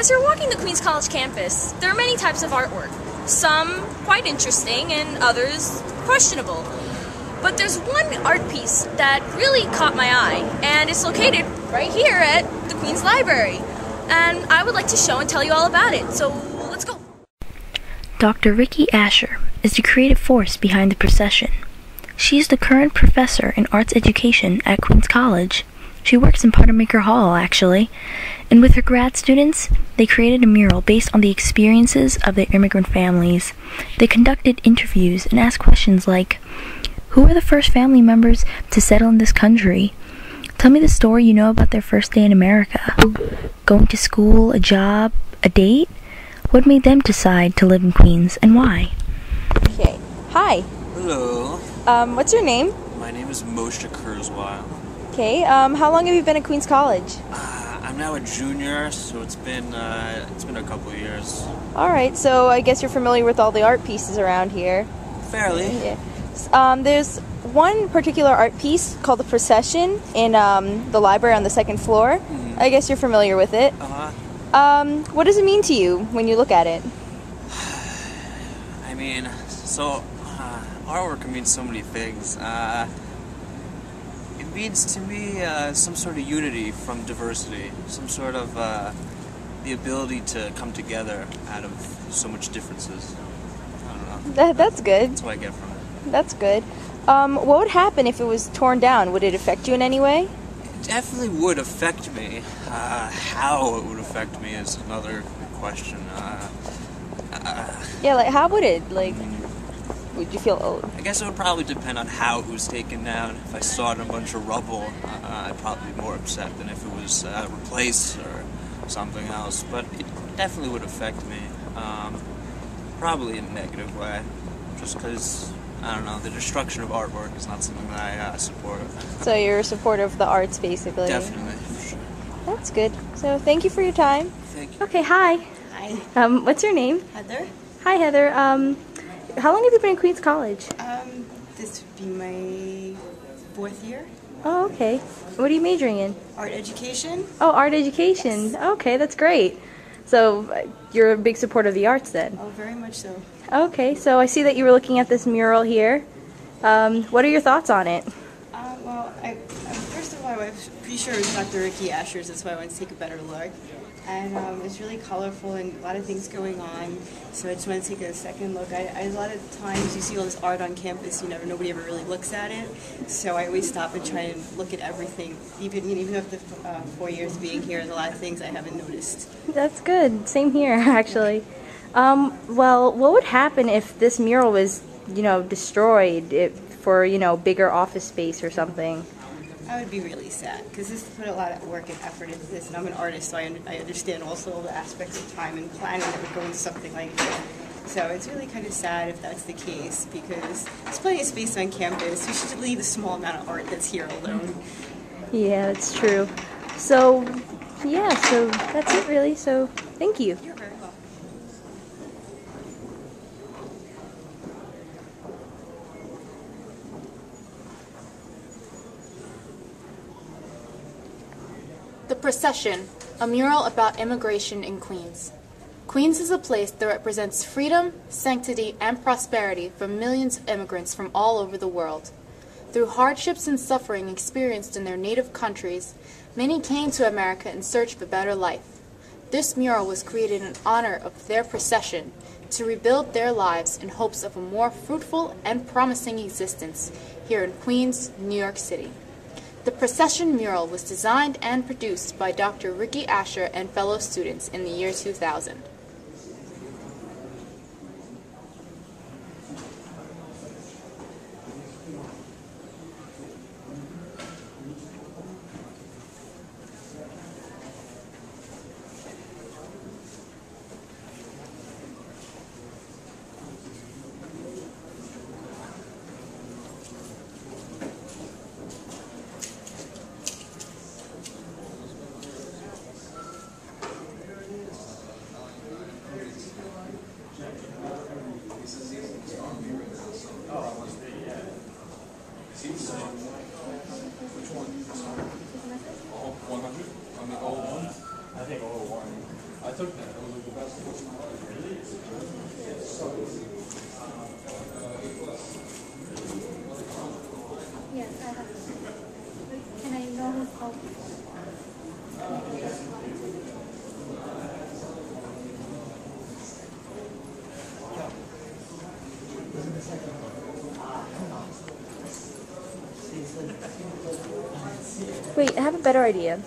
As you're walking the Queens College campus, there are many types of artwork. Some quite interesting and others questionable. But there's one art piece that really caught my eye, and it's located right here at the Queens Library. And I would like to show and tell you all about it, so let's go. Dr. Ricky Asher is the creative force behind the procession. She is the current professor in arts education at Queens College. She works in Maker Hall, actually, and with her grad students, they created a mural based on the experiences of their immigrant families. They conducted interviews and asked questions like, who were the first family members to settle in this country? Tell me the story you know about their first day in America. Going to school, a job, a date? What made them decide to live in Queens, and why? Okay. Hi. Hello. What's your name? My name is Moshe Kurzweil. Okay. How long have you been at Queens College? I'm now a junior, so it's been a couple of years. All right. So I guess you're familiar with all the art pieces around here. Fairly. Yeah. There's one particular art piece called The Procession in the library on the second floor. Mm-hmm. I guess you're familiar with it. What does it mean to you when you look at it? I mean, artwork means so many things. It means to me some sort of unity from diversity, some sort of the ability to come together out of so much differences. I don't know. That's good. That's what I get from it. That's good. What would happen if it was torn down? Would it affect you in any way? It definitely would affect me. How it would affect me is another question. Yeah, like how would it? Like, would you feel old? I guess it would probably depend on how it was taken down. If I saw it in a bunch of rubble, I'd probably be more upset than if it was replaced or something else. But it definitely would affect me. Probably in a negative way. Just because, I don't know, the destruction of artwork is not something that I support. So you're a supporter of the arts, basically? Definitely, for sure. That's good. So thank you for your time. Thank you. Okay, hi. Hi. What's your name? Heather. Hi, Heather. How long have you been in Queens College? This would be my 4th year. Oh, okay. What are you majoring in? Art education. Oh, art education. Yes. Okay, that's great. So you're a big supporter of the arts then? Oh, very much so. Okay, so I see that you were looking at this mural here. What are your thoughts on it? Well, first of all, I was pretty sure it was Dr. Ricky Asher's. That's why I wanted to take a better look. And it's really colorful and a lot of things going on. So I just wanted to take a second look. A lot of times you see all this art on campus, nobody ever really looks at it. So I always stop and try and look at everything. Even after 4 years being here, there's a lot of things I haven't noticed. That's good. Same here, actually. Well, what would happen if this mural was, destroyed for, bigger office space or something? I would be really sad because this put a lot of work and effort into this, and I'm an artist, so I understand also all the aspects of time and planning that would go into something like this. So it's really kind of sad if that's the case because there's plenty of space on campus. We should leave the small amount of art that's here alone. Yeah, that's true. So, yeah, so that's it really. So, thank you. You're very welcome. The Procession, a mural about immigration in Queens. Queens is a place that represents freedom, sanctity, and prosperity for millions of immigrants from all over the world. Through hardships and suffering experienced in their native countries, many came to America in search of a better life. This mural was created in honor of their procession to rebuild their lives in hopes of a more fruitful and promising existence here in Queens, New York City. The Procession mural was designed and produced by Dr. Ricky Asher and fellow students in the year 2000. Which one? All 100 on the old one? I think all one. Yes, I have. Can I know who's called? Wait, I have a better idea.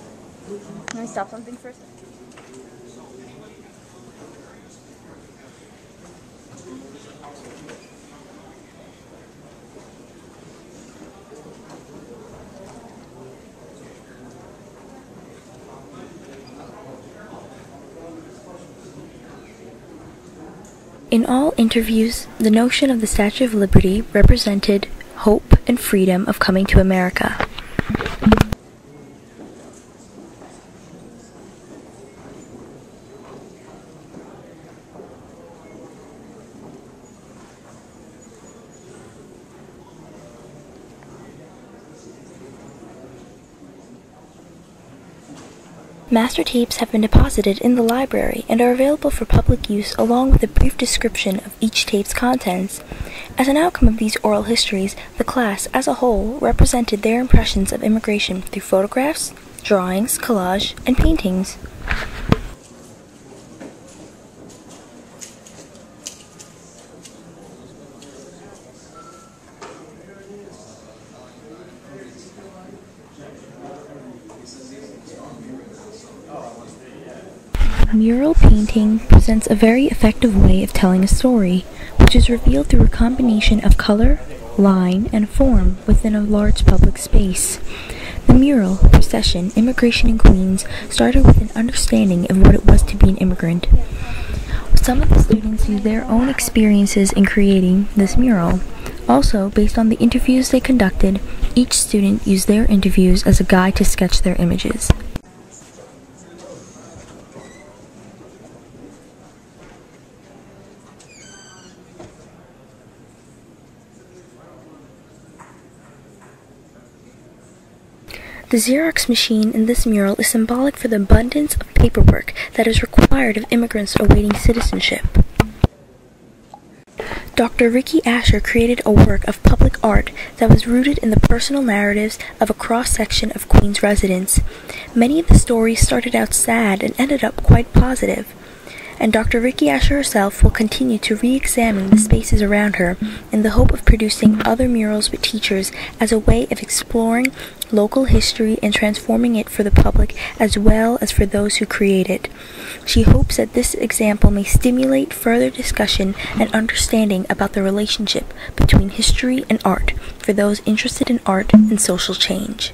Let me stop something for a second. In all interviews, the notion of the Statue of Liberty represented hope and freedom of coming to America. Master tapes have been deposited in the library and are available for public use along with a brief description of each tape's contents. As an outcome of these oral histories, the class as a whole represented their impressions of immigration through photographs, drawings, collage, and paintings. Mural painting presents a very effective way of telling a story, which is revealed through a combination of color, line, and form within a large public space. The mural, Procession, Immigration in Queens, started with an understanding of what it was to be an immigrant. Some of the students used their own experiences in creating this mural. Also, based on the interviews they conducted, each student used their interviews as a guide to sketch their images. The Xerox machine in this mural is symbolic for the abundance of paperwork that is required of immigrants awaiting citizenship. Dr. Ricky Asher created a work of public art that was rooted in the personal narratives of a cross-section of Queens residents. Many of the stories started out sad and ended up quite positive. And Dr. Ricky Asher herself will continue to re-examine the spaces around her in the hope of producing other murals with teachers as a way of exploring local history and transforming it for the public as well as for those who create it. She hopes that this example may stimulate further discussion and understanding about the relationship between history and art for those interested in art and social change.